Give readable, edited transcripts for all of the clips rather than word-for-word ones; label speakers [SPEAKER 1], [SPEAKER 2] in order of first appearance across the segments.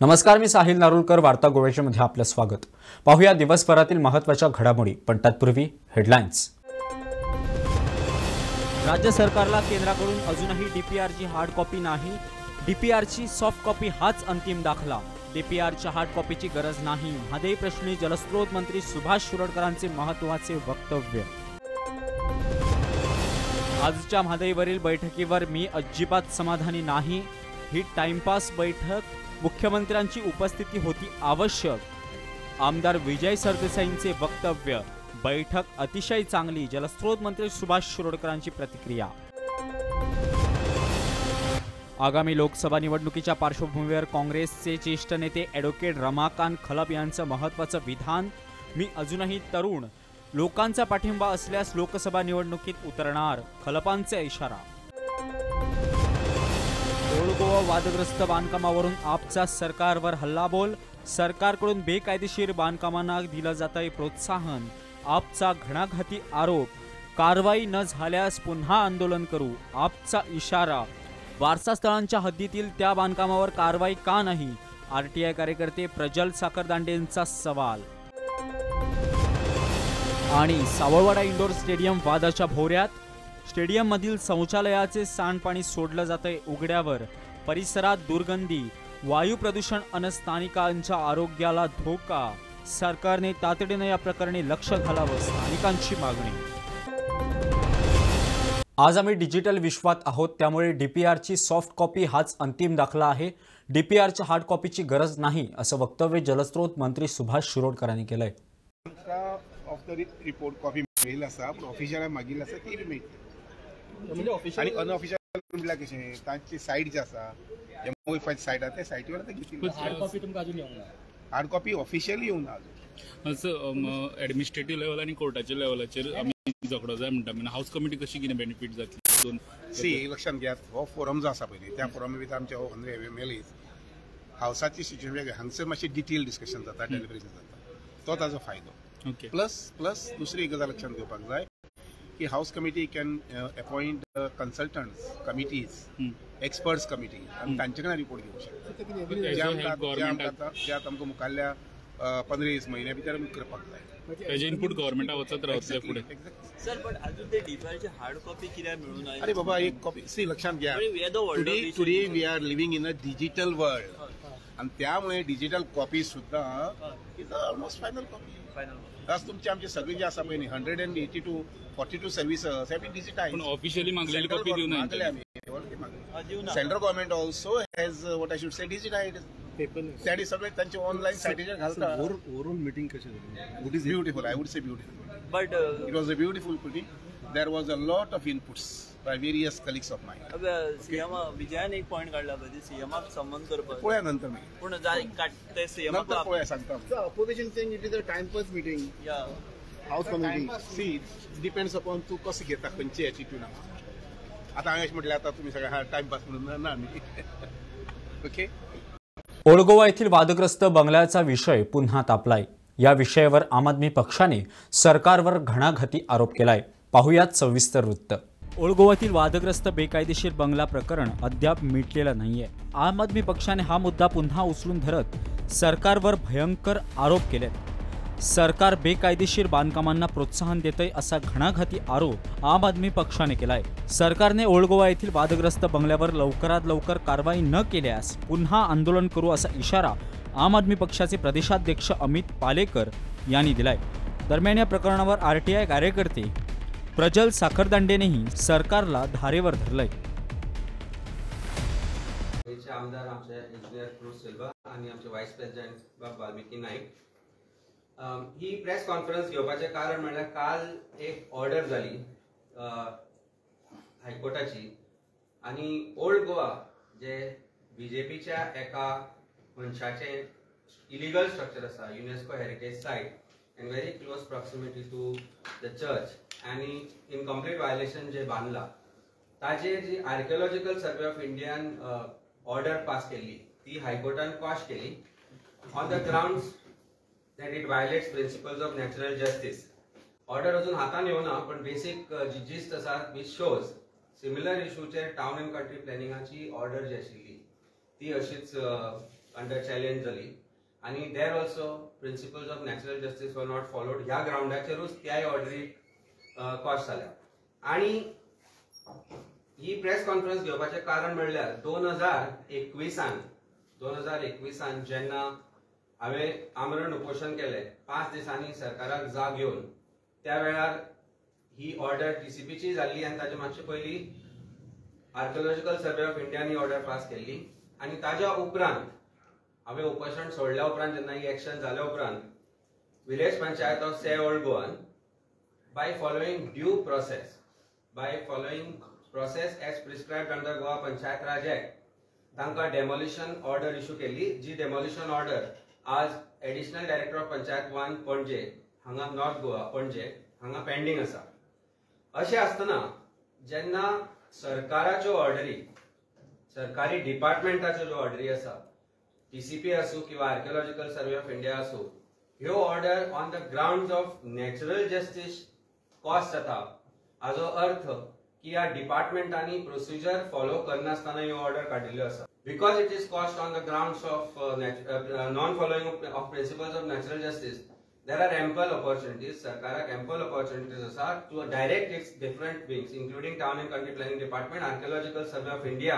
[SPEAKER 1] नमस्कार, मी साहिल नारुलकर. वार्ता गोव्यामध्ये आपलं स्वागत. पाहूया दिवसभरातील महत्त्वाच्या घडामोडी, पण तत्पूर्वी हेडलाईन्स. राज्य सरकारला केंद्राकडून अजूनही डीपीआरची हार्ड कॉपी नाही. डीपीआरची सॉफ्ट कॉपी हाच अंतिम दाखला. डीपीआरच्या हार्ड कॉपीची गरज नाही. महादेव प्रश्नी जलस्रोत मंत्री सुभाष शिरोडकरांचे महत्त्वाचे वक्तव्य. आजच्या महादेववरील बैठकीवर मी अजिबात समाधानी नाही. ही टाइमपास बैठक, मुख्यमंत्र्यांची उपस्थिती होती आवश्यक. आमदार विजय सरदेसाईंचे वक्तव्य. बैठक अतिशय चांगली. जलस्रोत मंत्री सुभाष शिरोडकरांची प्रतिक्रिया. आगामी लोकसभा निवडणुकीच्या पार्श्वभूमीवर काँग्रेसचे ज्येष्ठ नेते ॲडव्होकेट रमाकांत खलप यांचं महत्त्वाचं विधान. मी अजूनही तरुण, लोकांचा पाठिंबा असल्यास लोकसभा निवडणुकीत उतरणार. खलपांचा इशारा. ओल्ड गोवा वादग्रस्त बांधकामावरून आपचा सरकारवर हल्लाबोल. सरकारकडून बेकायदेशीर बांधकामांना दिलं जातंय प्रोत्साहन. आपचा घणाघाती आरोप. कारवाई न झाल्यास पुन्हा आंदोलन करू. आपचा इशारा. वारसा स्थळांच्या हद्दीतील त्या बांधकामावर कारवाई का नाही? आरटीआय कार्यकर्ते प्रज्वल साखरदांडेंचा सवाल. आणि सावळवाडा इंडोर स्टेडियम वादाच्या भोवऱ्यात. स्टेडियममधील शौचालयाचे सांडपाणी सोडलं जातंय उघड्यावर. परिसरात दुर्गंधी, वायू प्रदूषण अन स्थानिकांच्या आरोग्याला धोका. सरकारने तातडीने या प्रकरणी लक्ष घालावं, स्थानिकांची मागणी. आज आम्ही डिजिटल विश्वात आहोत, त्यामुळे डीपीआरची सॉफ्ट कॉपी हाच अंतिम दाखला आहे. डीपीआरच्या हार्ड कॉपीची गरज नाही, असं वक्तव्य जलस्रोत मंत्री सुभाष शिरोडकरांनी केलंय.
[SPEAKER 2] Off the report copy mail आसा, पण ऑफिशियल मागिल्ली आसा ती मेळटली. आणि अनऑफिशियल म्हटल्यार कशें तांची सायट जी आसा, एमओएफ सायट आसा, त्या सायटीवर ते घेतली.
[SPEAKER 3] हार्ड कॉपी तुमकां अजून येवंक ना.
[SPEAKER 2] हार्ड कॉपी ऑफिशियली येवंक ना अजून.
[SPEAKER 3] असं ॲडमिनिस्ट्रेटिव्ह लेवल आणि कोर्टाच्या लेवलाचेर आमी झगडो जाय म्हणटा. म्हणजे हाऊस कमिटी कशी कितें बेनिफीट जातली?
[SPEAKER 2] सी लक्षात घेयात, हो फोरम जो आसा पळय त्या फोरमा भितर आमचे हो मेलीज हावसाची सिच्युएशन वेगळी. हांगसर मातशें डिटेल डिस्कशन जाता, डेलिब्रेशन जाता, तो ताजो फायदो. प्लस दुसरी गजाल लक्षात घेवपाक जाय की house committee can appoint consultants, committees, experts committee, आणि तांचे कडल्यान रिपोर्ट घेवंक शकता. जे आमकां मुखाल्ल्या 15-20 म्हयन्या भितर करपाक जाय.
[SPEAKER 3] तेजे इनपूट गव्हर्नमेंटा वचत रावतले फुडें.
[SPEAKER 4] सर, पण अजून ते डीपीआरची हार्ड कॉपी कित्याक मेळूं ना?
[SPEAKER 2] अरे बाबा, एक कॉपी सी लक्षात घ्या. Today we are living in a digital world, आणि त्यामुळे डिजिटल कॉपी सुद्धा इज ऑलमोस्ट फायनल कॉपी. आज तुमची आमची सगळी जी आसा पळय 142 सर्व्हिसेस हॅव बीन डिजिटाइज्ड.
[SPEAKER 3] पण ऑफिशियली मागलेली कॉपी दिवं ना.
[SPEAKER 2] Central government also has what I should say digitized. त्या सगळे त्यांचे ऑनलाईन सायटीचेर घालता.
[SPEAKER 5] ओवरऑल मीटिंग कशी झाली?
[SPEAKER 2] Beautiful, I would say beautiful.
[SPEAKER 4] But
[SPEAKER 2] it was a beautiful meeting. There was a lot of inputs by various colleagues of mine.
[SPEAKER 4] CM Vijayan एक point काढला पाहिजे, सीएमाक संबंध करपाक.
[SPEAKER 2] पळया नंतर मी
[SPEAKER 4] पूण ते सीएमाक
[SPEAKER 2] पळया सांगता.
[SPEAKER 5] Opposition saying it is a time pass meeting.
[SPEAKER 4] या
[SPEAKER 2] house committee see depends upon तू कसं घेता, खंयची एटिट्यूड. आता हांवें अशें म्हटलें, आता तुम्ही सगळे हा टाइमपास म्हणून ना न्ही. ओके.
[SPEAKER 1] ओल्ड गोवा येथील वादग्रस्त बंगल्याचा विषय पुन्हा तापलाय. या विषयावर आम आदमी पक्षाने सरकारवर घणाघाती आरोप केलाय. पाहुयात सविस्तर वृत्त. ओल्ड गोव्यातील वादग्रस्त बेकायदेशीर बंगला प्रकरण अद्याप मिटलेलं नाहीये. आम आदमी पक्षाने हा मुद्दा पुन्हा उचलून धरत सरकारवर भयंकर आरोप केलेत. सरकार बेकायदेशीर बांधकामांना प्रोत्साहन देतंय असा घणाघाती आरोप आम आदमी पक्षाने केलाय. सरकारने ओल्ड गोवा येथील वादग्रस्त बंगल्यावर लवकरात लवकर कारवाई न केल्यास पुन्हा आंदोलन करू असा इशारा आम आदमी पक्षाचे प्रदेशाध्यक्ष अमित पालेकर यांनी दिलाय. दरम्यान या प्रकरणावर आरटीआय कार्यकर्ते प्रज्वल साखरदांडेनेही सरकारला धारेवर धरलंय.
[SPEAKER 6] आमदार आमचे इंजिनियर क्रूज सिल्वा आणि आमचे व्हाईस प्रेसिडेंट वाल्मिकी नाईक. ही प्रेस कॉन्फरन्स घेवपाचे कारण म्हणल्यार काल एक ऑर्डर जाली हायकोर्टाची, आणि ओल्ड गोवा जे बीजेपीच्या एका मनशाचे इलिगल स्ट्रक्चर आसा, UNESCO heritage site in very close proximity to the church, आणि इन कंप्लीट वायलेशन जे बांदला, ताजेर जी आर्किओलॉजिकल सर्वे ऑफ इंडियान ऑर्डर पास केली ती हायकोर्टान क्वाश केली on the grounds that it violates principles of natural justice. Order अजून हातान येवना, पण बेसिक जी जिस्ट आसा which shows similar issueचेर टाउन एंड कंट्री प्लॅनिंगाची ऑर्डर जी आशिल्ली ती अशीच अंडर चॅलेंज जाली आणि there also principles of natural justice वर नॉट फॉलोड ह्या ग्राउंडाचेरूच त्याय ऑर्डरीक कॉश जाल्या. आणि ही प्रेस कॉन्फरन्स घेवपाचें कारण म्हणल्यार 2021 जेन्ना हांवें आमरण उपोशण केलें 5 दिसांनी सरकाराक जाग घेवन त्या वेळार ही ऑर्डर टीसीपीची जाल्ली आनी ताचे मातशे पयलीं आर्किओलॉजिकल सर्वे ऑफ इंडियानी ऑर्डर पास केल्ली आनी ताज्या उपरांत हांवें उपोशण सोडल्या उपरांत जेन्ना ही एक्शन जाल्या उपरांत village panchayat of say old Goan by following due process as prescribed under Goa Panchayat Raj Act, तांकां डेमोलिशन ऑर्डर इश्यू केली, जी डेमोलिशन ऑर्डर आज एडिशनल डायरेक्टर ऑफ पंचायत 1 पणजे हांगा नॉर्थ गोवा पणजे हांगा पेंडिंग आसा. अशें आसतना जेन्ना सरकाराच्यो ऑर्डरी सरकारी डिपार्टमेंटाच्यो ज्यो ऑर्डरी आसा टीसीपी आसूं किंवा आर्किओलॉजिकल सर्वे ऑफ इंडिया आसूं ह्यो order on the grounds of natural justice cost जाता हाजो अर्थ की ह्या डिपार्टमेंटांनी प्रोसिजर फॉलो करनासतना ह्यो ऑर्डर काडिल्ल्यो आसा. Because it is cost on the grounds of non following of principles of natural justice there are ample opportunities सरकाराक एम्पल ऑपॉर्च्युनिटीज आसा to direct its different wings including town and country planning department archaeological survey of India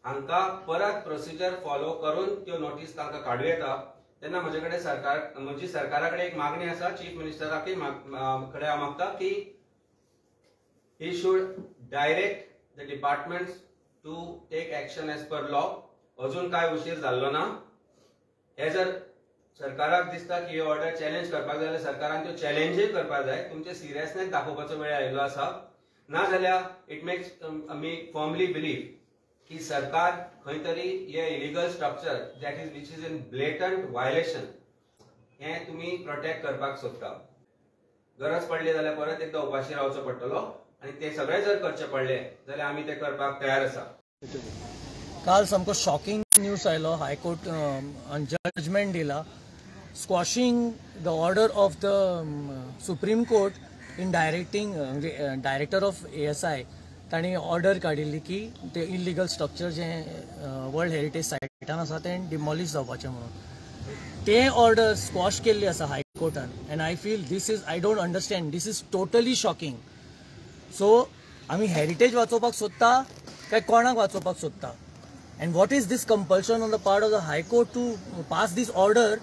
[SPEAKER 6] हांकां परत procedure follow करून त्यो notice तांकां काडूं येता. तेन्ना म्हजे कडेन म्हजी सरकारा कडेन एक मागणी आसा चीफ मिनिस्टराकय कडेन हांव मागता की he should direct the departments to take action as per law. अजून काय उशीर जाल्लो ना. हे जर सरकाराक दिसता की ही ऑर्डर चॅलेंज करपाक जाय जाल्यार सरकारान त्यो चॅलेंजूय करपाक जाय. तुमचे सिरियसनेस दाखोवपाचो वेळ आयिल्लो आसा. ना जाल्यार it makes me firmly believe की सरकार खंय तरी हे illegal structure that is which is in blatant violation हे तुम्ही प्रोटेक्ट करपाक सोदता. गरज पडली जाल्यार परत एकदा उपाशी रावचो पडटलो आणि ते सगळे जर करचे पडले जाल्यार आमी ते करपाक तयार आसा.
[SPEAKER 7] काल सामको शॉकिंग न्यूज आयलो हायकोर्ट जजमेंट दिला quashing the order of the supreme court in directing म्हणजे डायरेक्टर ऑफ ASI ताणी ऑर्डर काडिल्ली की ते इलिगल स्ट्रक्चर जे वर्ल्ड हेरिटेज सायटान आसा तें डिमॉलिश जावपाचें म्हणून ते ऑर्डर स्क्वॉश केल्ली आसा हायकोर्टान. And I feel this is I don't understand this is totally shocking. So आमी हेरिटेज वाचोवपाक सोदता काय कोणाक वाचोवपाक सोदता. And what is this compulsion on the part of the high court to pass this order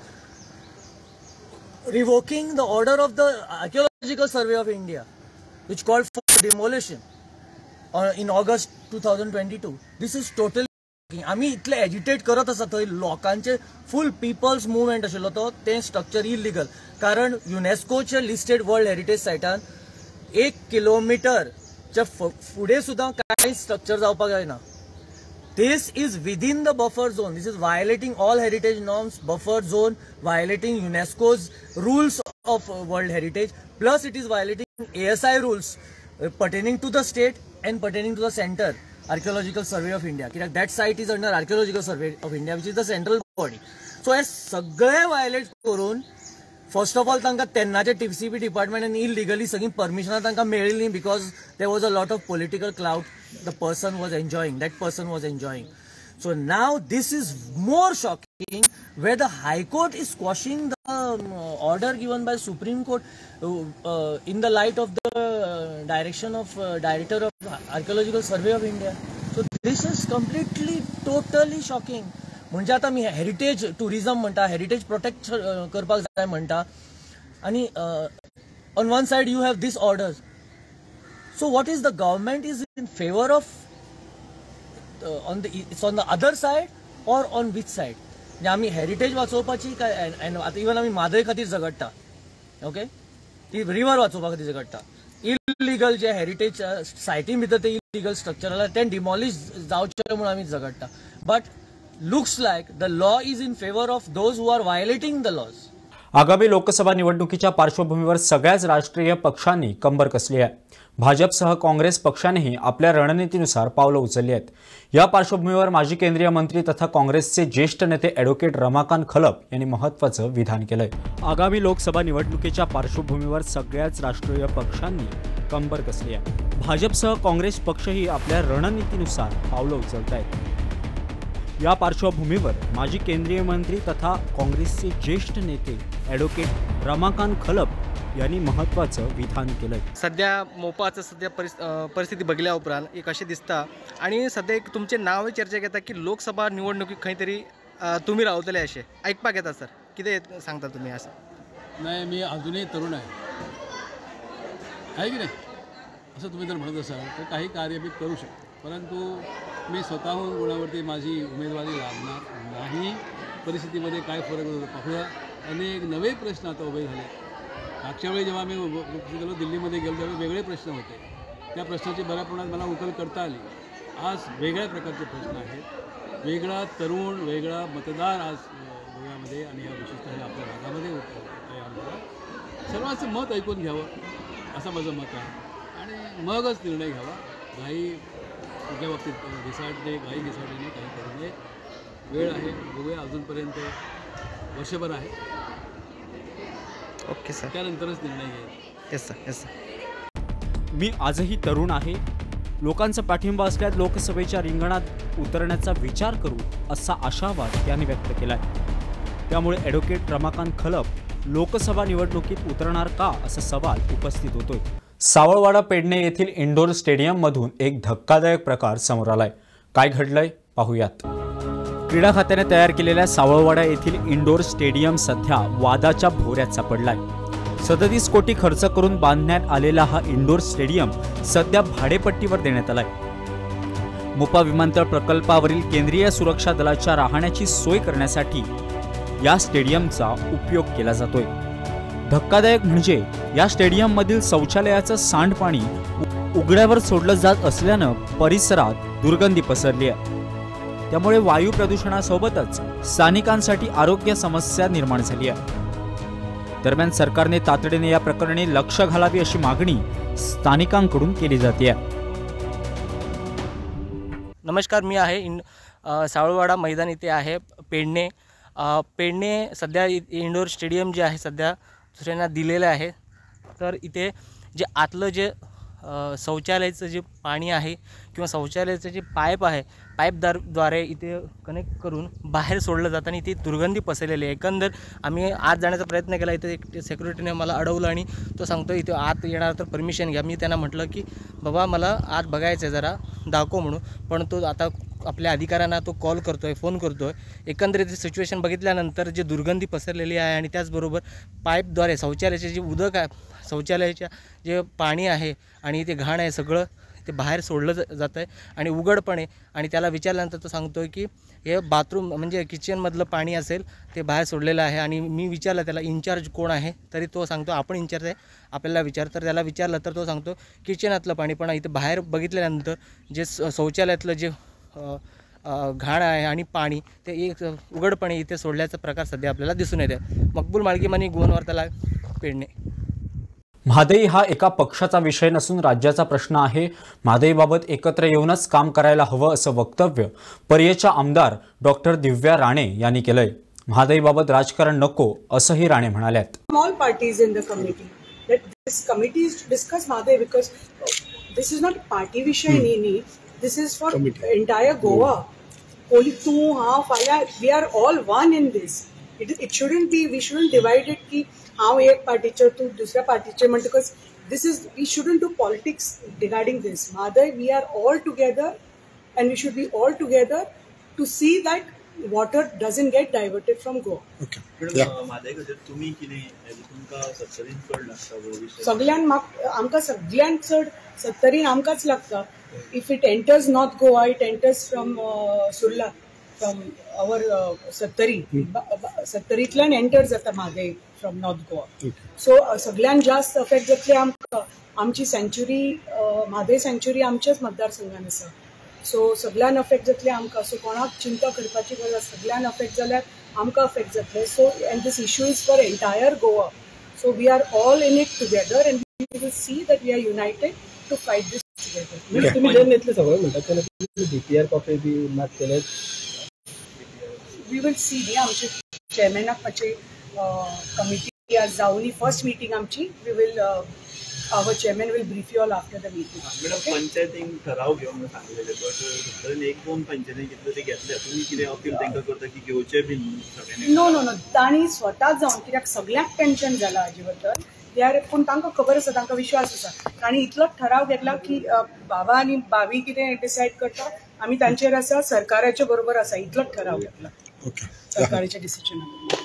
[SPEAKER 7] revoking the order of the archaeological survey of India which called for demolition in August 2022. This is totally आमी इतले agitate करत आसा थंय लोकांचे फुल people's movement आशिल्लो तो ते structure illegal कारण युनेस्कोचे लिस्टेड वर्ल्ड हेरिटेज सायटान 1 किलोमीटरच्या फुडें सुद्दां कांय स्ट्रक्चर जावपाक जायना. This is within the buffer zone. This is violating all heritage norms, buffer zone, violating UNESCO's rules of World Heritage. Plus, it is violating ASI rules pertaining to the state and pertaining to the center, Archaeological Survey of India. That site is under Archaeological Survey of India, which is the central body. So, हे सगळे violate करून first of all तांकां तेन्नाचे TCP डिपार्टमेंटान illegally सगळी परमिशनां तांकां मेळिल्लीं because there was a lot of political clout the person was enjoying that person was enjoying. So now this is more shocking where the high court is squashing the order given by supreme court in the light of the direction of director of archaeological survey of India. So this is completely totally shocking. म्हणजे आता मी heritage tourism म्हणटा heritage protect करपाक जाय म्हणटा आणि on one side you have this orders. So what is the government is in favour of on the other side or on which side. म्हणजे आम्ही हेरिटेज वाचोवपाची काय आता इवन आम्ही मादय खातीर झगडटा ओके ती रिवर वाचोवपा खातीर झगडटा. इलिगल जे हेरिटेज सायटीन भितर ते इलिगल स्ट्रक्चर आसा ते डिमॉलिश जावचे म्हणून आम्ही झगडटा. But looks like the law is in favor of those who are violating the laws.
[SPEAKER 1] आगामी लोकसभा निवडणुकीच्या पार्श्वभूमीवर सगळ्याच राष्ट्रीय पक्षांनी कंबर कसली आहे. भाजपसह काँग्रेस पक्षानेही आपल्या रणनीतीनुसार पावलं उचलली आहेत. या पार्श्वभूमीवर माजी केंद्रीय मंत्री तथा काँग्रेसचे ज्येष्ठ नेते ॲडव्होकेट रमाकांत खलप यांनी महत्त्वाचं विधान केलंय. आगामी लोकसभा निवडणुकीच्या पार्श्वभूमीवर सगळ्याच राष्ट्रीय पक्षांनी कंबर कसली आहे. भाजपसह काँग्रेस पक्षही आपल्या रणनीतीनुसार पावलं उचलत आहेत. या पार्श्वभूमीवर माजी केंद्रीय मंत्री तथा काँग्रेसचे ज्येष्ठ नेते ॲडव्होकेट रमाकांत खलप यांनी महत्त्वाचं विधान केलंय.
[SPEAKER 8] सध्या मोपाचं सध्या परिस्थिती बघल्या उपरांत एक अशें दिसता आणि सध्या एक तुमचे नाव चर्चेक येता की लोकसभा निवडणुकीक खंय तरी तुम्ही रावतले अशें ऐकपाक येता. सर कितें सांगता तुम्ही असं?
[SPEAKER 9] नाही, मी अजूनही तरुण आहे की नाही, असं तुम्ही जर म्हणत असाल तर काही कार्य मी करू शकतो, परंतु मी स्वतःहून गुणावरती माझी उमेदवारी लावणार नाही. परिस्थितीमध्ये काय फरक होतो पाहूया. अनेक नवे प्रश्न आता उभे झाले. मागच्या वेळी जेव्हा मी गेलो दिल्लीमध्ये गेलो त्यावेळी वेगळे प्रश्न होते. त्या प्रश्नाची बऱ्या प्रमाणात मला उकल करता आली. आज वेगळ्या प्रकारचे प्रश्न आहेत. वेगळा तरुण, वेगळा मतदार आज गोव्यामध्ये आणि या विशेषतः आपल्या भागामध्ये तयार झाला. सर्वांचं मत ऐकून घ्यावं असं माझं मत आहे आणि मगच निर्णय घ्यावा. घाई कुठल्या बाबतीत घाई घिसाडणे काही करू नये. वेळ आहे, बघूया. अजूनपर्यंत वर्षभर आहे.
[SPEAKER 8] ओके सर,
[SPEAKER 9] त्यानंतरच निर्णय घेईल.
[SPEAKER 8] Yes sir, yes sir.
[SPEAKER 1] मी आजही तरुण आहे. लोकांचा पाठिंबा असल्यास लोकसभेच्या रिंगणात उतरण्याचा विचार करू असा आशावाद त्यांनी व्यक्त केलाय. त्यामुळे ॲडव्होकेट रमाकांत खलप लोकसभा निवडणुकीत उतरणार का असा सवाल उपस्थित होतोय. सावळवाडा पेडणे येथील इंडोर स्टेडियममधून एक धक्कादायक प्रकार समोर आलाय. काय घडलंय पाहूयात. क्रीडा खात्याने तयार केलेल्या सावळवाडा येथील इंडोर स्टेडियम सध्या वादाच्या भोवऱ्यात सापडलाय. 37 कोटी खर्च करून बांधण्यात आलेला हा इंडोर स्टेडियम सध्या भाडेपट्टीवर देण्यात आलाय. मोपा विमानतळ प्रकल्पावरील केंद्रीय सुरक्षा दलाच्या राहण्याची सोय करण्यासाठी या स्टेडियमचा उपयोग केला जातोय. धक्कादायक म्हणजे या स्टेडियममधील शौचालयाचं सांडपाणी उघड्यावर सोडलं जात असल्यानं परिसरात दुर्गंधी पसरली आहे. त्यामुळे वायू प्रदूषणासोबतच स्थानिकांसाठी आरोग्य समस्या निर्माण झाली आहे. दरम्यान सरकारने तातडीने या प्रकरणी लक्ष घालावी अशी मागणी स्थानिकांकडून केली जाते.
[SPEAKER 8] नमस्कार, मी आहे सावळवाडा मैदान इथे आहे पेडणे. पेडणे सध्या इंडोर स्टेडियम जे आहे सध्या दुसऱ्यांना दिलेलं आहे. तर इथे जे आतलं जे शौचालयाचं जे पाणी आहे किंवा शौचालयाचं जे पाईप आहे पाईपद्वारे इथे कनेक्ट करून बाहेर सोडलं जातं आणि इथे दुर्गंधी पसरलेली आहे. एकंदर आम्ही आत जाण्याचा प्रयत्न केला. इथे एक सेक्युरिटीने मला अडवलं आणि तो सांगतो इथे आत येणार तर परमिशन घ्या. मी त्यांना म्हटलं की बाबा मला आत बघायचं आहे, जरा दाखव म्हणून. पण तो आता आपल्या अधिकाऱ्यांना तो कॉल करतोय, फोन करतोय. एकंदरीत सिच्युएशन बघितल्यानंतर जे दुर्गंधी पसरलेली आहे आणि त्याचबरोबर पाईपद्वारे शौचालयाचे जे उदक आहे, शौचालयाच्या जे पाणी आहे आणि ते घाण आहे सगळं ते बाहेर सोडलं जातं आहे आणि उघडपणे. आणि त्याला विचारल्यानंतर तो सांगतो आहे की हे बाथरूम म्हणजे किचनमधलं पाणी असेल ते बाहेर सोडलेलं आहे. आणि मी विचारलं त्याला इन्चार्ज कोण आहे, तरी तो सांगतो आपण इन्चार्ज आहे, आपल्याला विचार. तर त्याला विचारलं तर तो सांगतो किचनातलं पाणी. पण इथे बाहेर बघितल्यानंतर जे शौचालयातलं जे घाण आहे आणि पाणी ते एक उघडपणे इथे सोडल्याचा प्रकार सध्या आपल्याला दिसून येते. मकबूल माळगीमानी गुणवत्ताला पेडणे.
[SPEAKER 1] म्हादई हा एका पक्षाचा विषय नसून राज्याचा प्रश्न आहे. म्हादईबाबत एकत्र येऊनच काम करायला हवं असं वक्तव्य पर्येच्या आमदार डॉक्टर दिव्या राणे यांनी केलंय. म्हादईबाबत राजकारण नको असंही राणे म्हणाल्यात.
[SPEAKER 10] All parties in the committee that this committee is to discuss Madai because this is not party विषय नी. This is for entire Goa. Only two, half, we are all one in this. It shouldn't be. We shouldn't divide it. की हांव एक पार्टीचे तू दुसऱ्या पार्टीचे म्हणटा. Because this is we shouldn't do politics regarding this. Madai, we are all together, and we should be all together to see that water doesn't get diverted from Goa.
[SPEAKER 5] Okay.
[SPEAKER 4] Mhadei खातीर तुमी कितें तुमकां 70 चड लागता
[SPEAKER 10] सगळ्यान आमकां सगळ्यान चड 70 आमकांच लागता. If it enters North Goa, it enters from Sulla, from our 70 enter जाता Mhadei from North Goa. So सगळ्यान जास्त अफेक्ट जातले आमकां आमची सेंच्युरी म्हादय सेंच्युरी आमच्याच मतदारसंघान आसा. सो सगळ्यान अफेक्ट जातले आमकां. सो कोणाक चिंता करपाची गरज, सगळ्यान अफेक्ट जाल्यार आमकां अफेक्ट जातले. So and this issue is for entire Goa. So we are all in it together and we will see that we are united to fight this together.
[SPEAKER 5] तुम्ही जर नेतले सगळं म्हणतात DPR कॉपी बी मात केले.
[SPEAKER 10] We will see. न्ही आमचे चेअरमॅनाक मातशे कमिटी आज जावनी फर्स्ट मिटींग आमची. We will our chairman will brief you all after the meeting.
[SPEAKER 4] Madam पंचायतीन ठराव घेवन सांगलेले बट सत्तरीन एक दोन पंचायती घेतले ते घेतले तुम्ही कितें अपील तांकां करता की घेवचे बीन सगळ्यांनी
[SPEAKER 10] नो तांणी स्वता जावन कित्याक सगळ्यांक टेन्शन जाला हाजे बद्दल पूण तांकां खबर आसा तांकां विश्वास आसा तांणी इतलोच ठराव घेतला की बाबा आनी भाभी कितें डिसायड करता आमी तांचेर आसा सरकाराच्या बरोबर आसा इतलोच ठराव घेतला सरकाराच्या डिसिजनाक.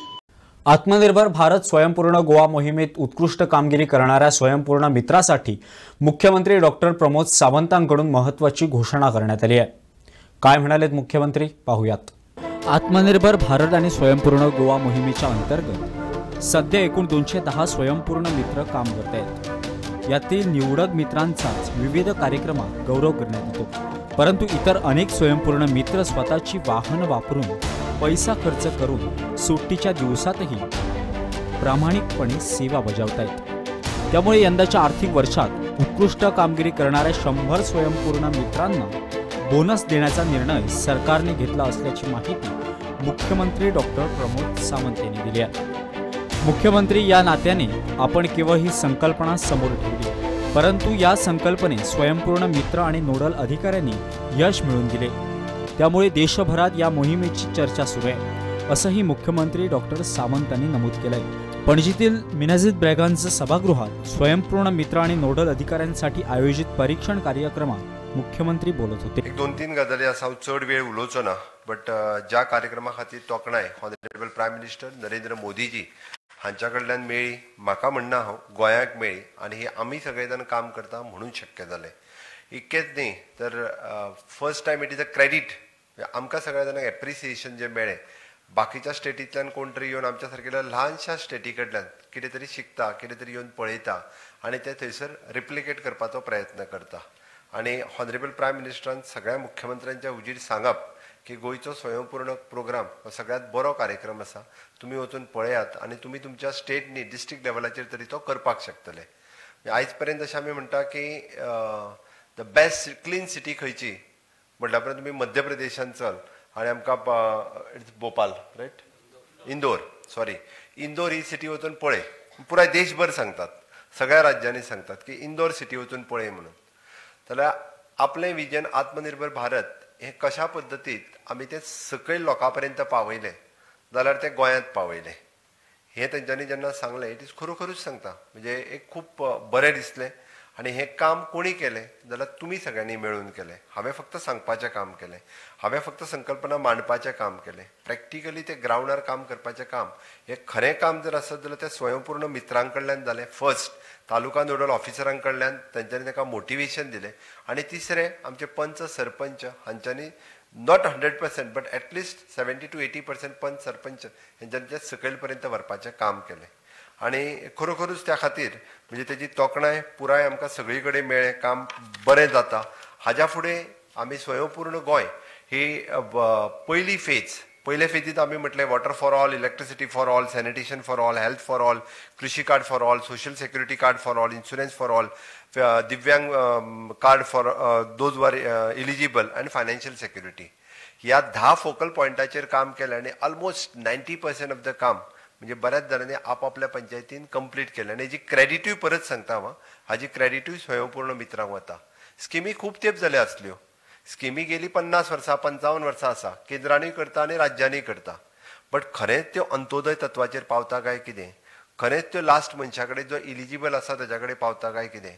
[SPEAKER 1] आत्मनिर्भर भारत स्वयंपूर्ण गोवा मोहिमेत उत्कृष्ट कामगिरी करणाऱ्या स्वयंपूर्ण मित्रासाठी मुख्यमंत्री डॉक्टर प्रमोद सावंतांकडून महत्त्वाची घोषणा करण्यात आली आहे. काय म्हणालेत मुख्यमंत्री पाहूयात. आत्मनिर्भर भारत आणि स्वयंपूर्ण गोवा मोहिमेच्या अंतर्गत सध्या एकूण 210 स्वयंपूर्ण मित्र काम करत आहेत. यातील निवडक मित्रांचाच विविध कार्यक्रमात गौरव करण्यात येतो. परंतु इतर अनेक स्वयंपूर्ण मित्र स्वतःची वाहन वापरून पैसा खर्च करून सुट्टीच्या दिवसातही प्रामाणिकपणे सेवा बजावत आहेत. त्यामुळे यंदाच्या आर्थिक वर्षात उत्कृष्ट कामगिरी करणाऱ्या 100 स्वयंपूर्ण मित्रांना बोनस देण्याचा निर्णय सरकारने घेतला असल्याची माहिती मुख्यमंत्री डॉक्टर प्रमोद सावंत यांनी दिली आहे. मुख्यमंत्री या नात्याने आपण केवळ ही संकल्पना समोर ठेवली, परंतु या संकल्पनेत स्वयंपूर्ण मित्र आणि नोडल अधिकाऱ्यांनी यश मिळवून दिले. त्यामुळे देशभरात या मोहिमेची चर्चा सुरू आहे असंही मुख्यमंत्री डॉक्टर सावंतांनी नमूद केलंय. पणजीतील मिनाजिद ब्रॅगांज सभागृहात स्वयंपूर्ण मित्र आणि नोडल अधिकाऱ्यांसाठी आयोजित परीक्षण कार्यक्रमात मुख्यमंत्री बोलत होते.
[SPEAKER 11] 2-3 गजाली आसा हांव चड वेळ उलोवचो ना, बट ज्या कार्यक्रमा खातीर तोखणाय honourable prime minister Narendra Modiji हांच्या कडल्यान मेळ्ळी, म्हाका म्हणना हांव गोंयाक मेळ्ळी आनी ही आमी सगळे जाण काम करता म्हणून शक्य जालें. इतकेंच न्ही तर first time it is a credit आमकां सगळ्या जाणांक एप्रिसिएशन जें मेळ्ळें. बाकीच्या स्टेटींतल्यान कोण तरी येवन आमच्या सारकेल्या ल्हानशा स्टेटी कडल्यान कितें तरी शिकता, कितें तरी येवन पळयता आनी ते थंयसर रिप्लिकेट करपाचो प्रयत्न करता. आनी ऑनरेबल प्रायम मिनिस्टरान सगळ्या मुख्यमंत्र्यांच्या हुजीर सांगप की गोंयचो स्वयंपूर्ण प्रोग्राम हो सगळ्यात बरो कार्यक्रम आसा, तुमी वचून पळयात आनी तुमी तुमच्या स्टेटनी डिस्ट्रिक्ट लेवलाचेर तरी तो करपाक शकतले. आयज पर्यंत अशें आमी म्हणटा की द बेस्ट क्लीन सिटी खंयची म्हटल्या उपरांत तुमी मध्य प्रदेशान चल आनी आमकां भोपाल रायट इंदोर ही सिटी वचून पळय. पुराय देशभर सांगतात, सगळ्या राज्यांनी सांगतात की इंदोर सिटी वचून पळय म्हणून. जाल्यार आपलें विजन आत्मनिर्भर भारत हे कशा पद्दतीत आमी ते सकयल लोकां पर्यंत पावयले जाल्यार ते गोंयांत पावयले. हे तेंच्यांनी जेन्ना सांगलें इट इज खरोखरूच सांगता म्हणजे एक खूब बरें दिसलें. आनी हें काम कोणी केलें जाल्यार तुमी सगळ्यांनी मेळून केलें. हांवें फक्त सांगपाचें काम केलें, हांवें फक्त संकल्पना मांडपाचें काम केलें. प्रॅक्टिकली ते ग्रावंडार काम करपाचें काम हें खरें काम जर आसत जाल्यार ते स्वयंपूर्ण मित्रां कडल्यान जालें. फर्स्ट तालुका नोडल ऑफिसरां कडल्यान तेंच्यांनी ताका मोटिवेशन दिलें. आनी तिसरें आमचे पंच सरपंच हांच्यांनी नॉट 100% बट एटलिस्ट 70 to 80% पंच सरपंच हेंच्यांनी ते सकयल पर्यंत व्हरपाचें काम केलें. आनी खरोखरूच त्या खातीर म्हणजे तेजी तोखणाय पुराय आमकां सगळी कडेन मेळ्ळें, काम बरें जाता. हाज्या फुडें आमी स्वयंपूर्ण गोंय ही पयले फेजीत आमी म्हटलें water for all, electricity for all, sanitation for all, health for all, Krishi card for all, social security card for all, insurance for all, Divyang card for those were eligible and financial security. ह्या 10 focal पॉयंटाचेर काम केलें आनी almost 90% of the काम म्हणजे बऱ्याच जणांनी आपापल्या पंचायतीन कंप्लीट केलें. आनी हेजी क्रेडिटूय परत सांगता हांव, हाजी क्रेडिटूय स्वयंपूर्ण मित्रांक वता. स्किमी खूब तेंप जाल्यो आसल्यो, स्किमी गेली 50 वर्सां 55 वर्सां आसा, केंद्रानूय करता आनी राज्यांनी करता. बट खरेंच त्यो अंत्योदय तत्वाचेर पावता काय कितें, खरेंच त्यो लास्ट मनशा कडेन जो इलिजिबल आसा तेज्या कडेन पावता काय कितें.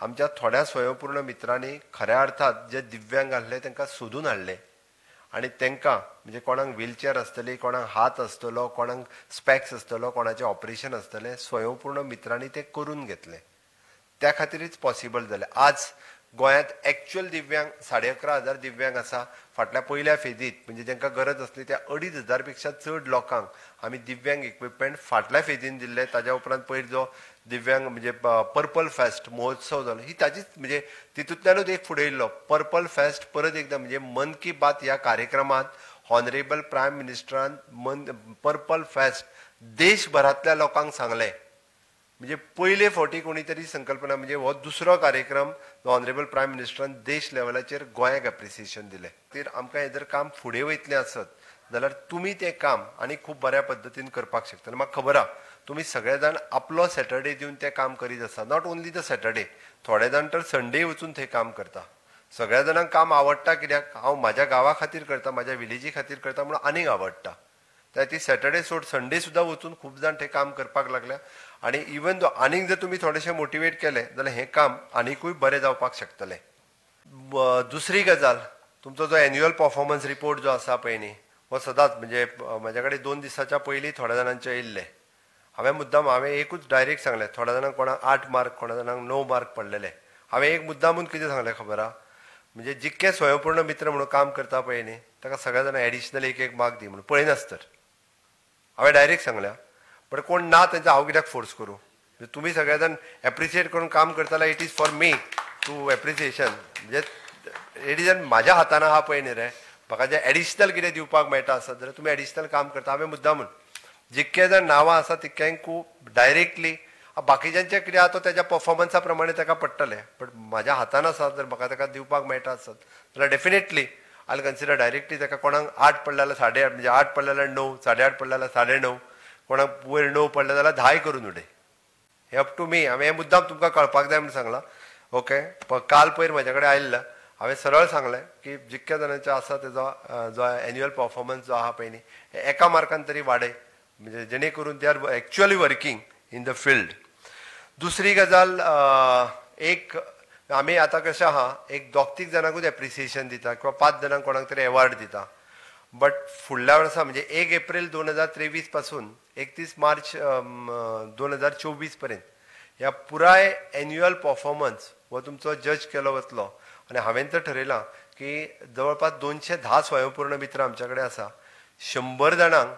[SPEAKER 11] आमच्या थोड्या स्वयंपूर्ण मित्रांनी खऱ्या अर्थात जे दिव्यांग आसले तांकां सोदून हाडले आनी तांकां म्हणजे कोणाक व्हीलचेअर आसतली, कोणाक हात आसतलो, कोणाक स्पॅक्स आसतलो, कोणाचें ऑपरेशन आसतलें, स्वयंपूर्ण मित्रांनी ते करून घेतलें. त्या खातीरच पॉसिबल जालें. आज गोंयांत एक्च्युअल दिव्यांग 11,500 दिव्यांग आसा. फाटल्या पयल्या फेजीत म्हणजे जांकां गरज आसली त्या 2,500 पेक्षा चड लोकांक आमी दिव्यांग इक्विपमेंट फाटल्या फेजीन दिल्ले. ताज्या उपरांत पयर जो दिव्यांग म्हणजे पर्पल फेस्ट महोत्सव जालो ही ताजीच म्हणजे तितूंतल्यानूच एक फुडें येयल्लो. पर्पल फेस्ट परत एकदां म्हणजे मन की बात ह्या कार्यक्रमांत ऑनरेबल प्रायम मिनिस्टरान पर्पल फेस्ट देशभरांतल्या लोकांक सांगलें. म्हणजे पयले फावटी कोणी तरी संकल्पना म्हणजे हो दुसरो कार्यक्रम ऑनरेबल प्रायम मिनिस्टरान देश लेवलाचेर गोंयाक एप्रिसिएशन दिलें. तर आमकां हे जर काम फुडें वयतलें आसत जाल्यार तुमी तें काम आनी खूब बऱ्या पद्दतीन करपाक शकतले. म्हाका खबर आहा तुमी सगळे जाण आपलो सॅटर्डे दिवन तें काम करीत आसा. नॉट ओन्ली द सॅटर्डे, थोडे जाण तर संडे वचून थंय काम करता. सगळ्या जाणांक काम आवडटा कित्याक हांव म्हाज्या गांवा खातीर करता, म्हाज्या विलेजी खातीर करता म्हणून आनीक आवडटा. त्या ती सॅटर्डे सोड संडे सुद्दां वचून खूब जाण थंय काम करपाक लागल्या. आनी इवन दो आनीक जर तुमी थोडेशें मोटिवेट केलें जाल्यार हें काम आनीकूय बरें जावपाक शकतलें. दुसरी गजाल, तुमचो जो एन्युअल परफॉर्मन्स रिपोर्ट जो आसा पळय न्ही, हो सदांच म्हणजे म्हाज्या कडेन 2 दिसाच्या पयलीं थोड्या जाणांचे येयल्ले. हांवें एकूच डायरेक्ट सांगलें, थोड्या जाणांक कोणाक 8 मार्क, कोणा जाणांक 9 मार्क पडलेले. हांवें एक मुद्दामून कितें सांगलें खबर आहा, म्हणजे जितके स्वयंपूर्ण मित्र म्हणून काम करता पळय न्ही ताका सगळ्या जाणांक एडिशनल एक मार्क दी म्हणून. पळयनास तर हांवें डायरेक्ट सांगल्या. पण कोण ना तेंचा हांव कित्याक फोर्स करूं? तुमी सगळे जाण एप्रिशिएट करून काम करता जाल्यार it is for me to appreciation. म्हणजे इट इज म्हाज्या हातान आहा पळय न्ही रे, म्हाका जे एडिशनल कितें दिवपाक मेळटा आसत जाल्यार तुमी एडिशनल काम करता. हांवें मुद्दामून जितके जाण नांवां आसा तितक्यांकू डायरेक्टली बाकीच्यांचे कितें आहा तो तेज्या परफॉर्मन्सा प्रमाणे ताका पडटलें. बट म्हाज्या हातान आसा जर म्हाका ताका दिवपाक मेळटा आसत जाल्यार definitely I will consider directly ताका. कोणाक 8 पडले जाल्यार 8.5, म्हणजे 8 पडले जाल्यार 9, 8.5 पडले जाल्यार 9.5, कोणाक वयर 9 पडले जाल्यार 10 करून उडय. हे अप टू मी. हांवें हे मुद्दाम तुमकां कळपाक जाय म्हणून सांगलां. ओके, काल पयर म्हाजे कडेन आयिल्लो हांवें सरळ सांगलें की जितक्या जाणांचे आसा तेजो जो एन्युअल परफॉर्मन्स जो आहा पळय न्ही एका मार्कान तरी वाडय, म्हणजे जेणे करून they are actually working in the field. दुसरी गजाल, एक आमी आतां कशें आहा एक 2-3 जाणांकूच एप्रिसिएशन दिता किंवा 5 जाणांक कोणाक तरी एवॉर्ड दिता. बट फुडल्या वर्सा म्हणजे 1 एप्रील 2023 पासून 31 मार्च 2024 पर्यंत ह्या पुराय एन्युअल परफॉर्मन्स हो तुमचो जज केलो वतलो. आनी हांवें तर ठरयलां की जवळपास 210 स्वयंपूर्ण मित्र आमच्या कडेन आसा. 100 जाणांक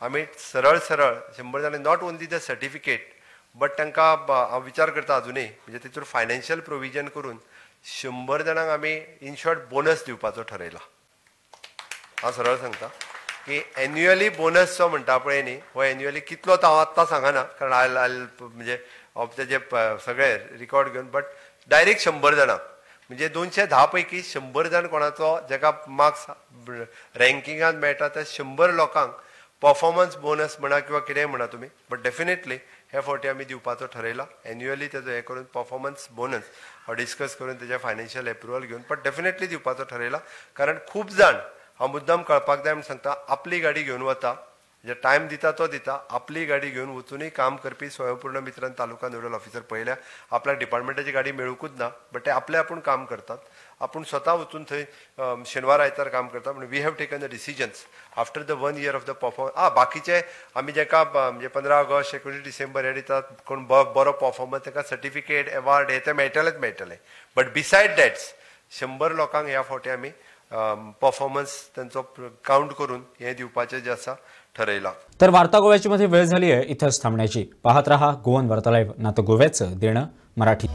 [SPEAKER 11] आमी सरळ 100 जाणांक not only the certificate but तांकां हांव विचार करता अजुनूय म्हणजे तितूर फायनान्शियल प्रोविजन करून 100 जाणांक आमी इन शॉर्ट बोनस दिवपाचो ठरयला. हांव सरळ सांगता की एन्युअली बोनस जो म्हणटा पळय न्ही हो एन्युअली कितलो तो हांव आत्तां सांगना कारण आयल म्हणजे तेजे सगळे रिकॉर्ड घेवन. बट डायरेक्ट 100 जाणांक म्हणजे 210 पैकी 100 जाण कोणाचो जेका मार्क्स रँकिंगान मेळटा त्या 100 लोकांक परफॉर्मन्स बोनस म्हणा किंवा कितेंय म्हणा तुमी. बट डेफिनेटली हे फावटी आमी दिवपाचो ठरयला. एन्युअली तेजो हे करून परफॉर्मन्स बोनस हांव डिस्कस करून तेजे फायनान्शियल एप्रुवल घेवन बट डेफिनेटली दिवपाचो ठरयला. कारण खूब जाण हांव मुद्दाम कळपाक जाय म्हणून सांगता आपली गाडी घेवन वता, जे टायम दिता तो दिता, आपली गाडी घेवन वचूनय काम करपी स्वयंपूर्ण मित्रांन तालुका नोडल ऑफिसर पळयल्या. आपल्याक डिपार्टमेंटाची गाडी मेळूंकूच ना बट ते आपले आपूण काम करतात. आपूण स्वता वचून थंय शेनवार आयतार काम करता. म्हणून we have taken the decisions after the 1 year of the performance. बाकीचे आमी जेका म्हणजे 15 ऑगस्ट 19 डिसेंबर हे दितात कोण बरो परफॉर्मन्स ताका सर्टिफिकेट एवॉर्ड हे ते मेळटले. बट बिसायड दॅट्स 100 लोकांक ह्या फावटी आमी परफॉर्मन्स त्यांचो काउंट करून हे दिवपाचें जे आसा ठरयलां.
[SPEAKER 1] तर वार्ता गोव्याची मध्ये वेळ झाली आहे इथंच थांबण्याची. पाहत रहा गोवन वार्ता लाईव्ह, नातं गोव्याचं देणं मराठी.